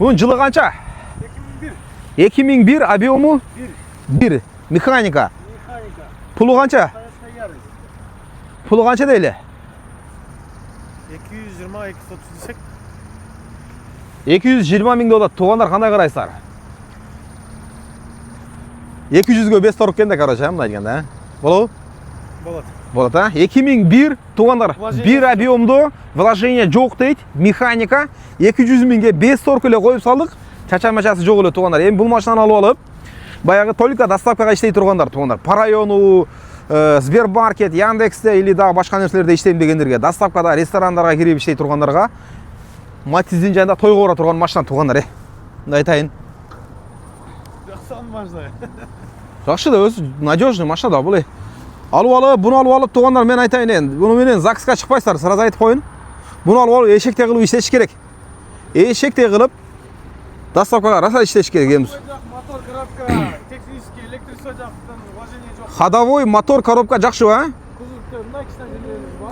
Bunun жылы қанша? 2001 объемы? 1. Механика. Pulu қанша? Pulu қанша дейлі? 220-230 десек. 220 мың доллар. Туғандар қандай қарайсыздар? 200-ге 5 торып кенде, короче, мына дегенде. Болады? Болады. Болады, а? 2001 туғандар. Bir объемды вложение жоқ дейді, механика. 200 мыңге 5 торкілі қойып салдық. Чача-мачасы жоқ өлі туғандар. Ең бұл машинаны алып алып, баяғы только доставкаға іштей тұрғандар туғандар. По району, Сбермаркет, Яндексте или да башқа нәрселерде іштейм дегендерге, доставкада, ресторандарға кіріп іштей тұрғандарға Матизден жанында тойға ора тұрған машина туғандар. Айтайын. Жақсы да өзі надежный машина да бұл. Бұны алып алып туғандар, мен айтайын енді. Бұны менен ЗАГСқа шықпайсыздар, сразу айтып қойын. Бұны алып алып ешекте қылып іштеш керек. Ешекте қылып доставкаға раса іштеш керек еміз. Мотор, коробка, технический, электричество жақтан вложение жоқ. Ходовой мотор, коробка жақсы ба?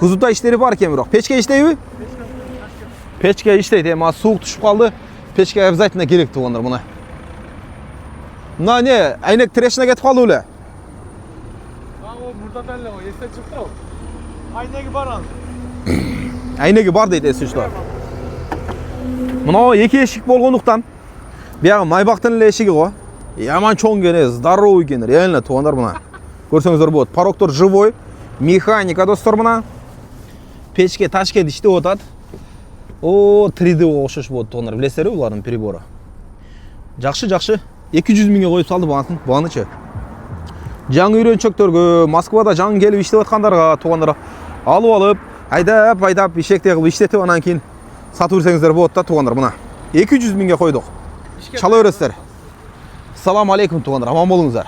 Кузовта іштері бар екен бірақ. Печке іштейбі? Печке іштейді. Суық түшіп қалды. Печке обязательно керек туғандар бұна. Мына не, әйнек тірешіне кетіп қалды өлі? Burada dәлі ғой, естен шықты ол. Айнегі бар ан. Әйнегі бар дейді естушілер. Мынау екі ешік болғандықтан, бияғы майбақтың ешігі ғой. Яман чоң кене, здоровый кене, реально туғандар бұна. Көрсеңіздер болады. Пароктор живой, механика достар бұна. Печке, ташке диште отады. О, 3D оқшыш болды туғандар. Білесіздер олардың приборы. Жақшы. 200 мыңға қойып салды бұғаны че. Жаңы үйреншектерге, Москвада жаңы келіп іштеп отқандарға, туғандарға алып алып, айдап, ешекте қылып іштетіп, анан кейін сатып өрсеңіздер болады да туғандар бұна. 200 мыңға қойдық. Чала өресіздер. Салам алейкум туғандар, аман болыңыздар.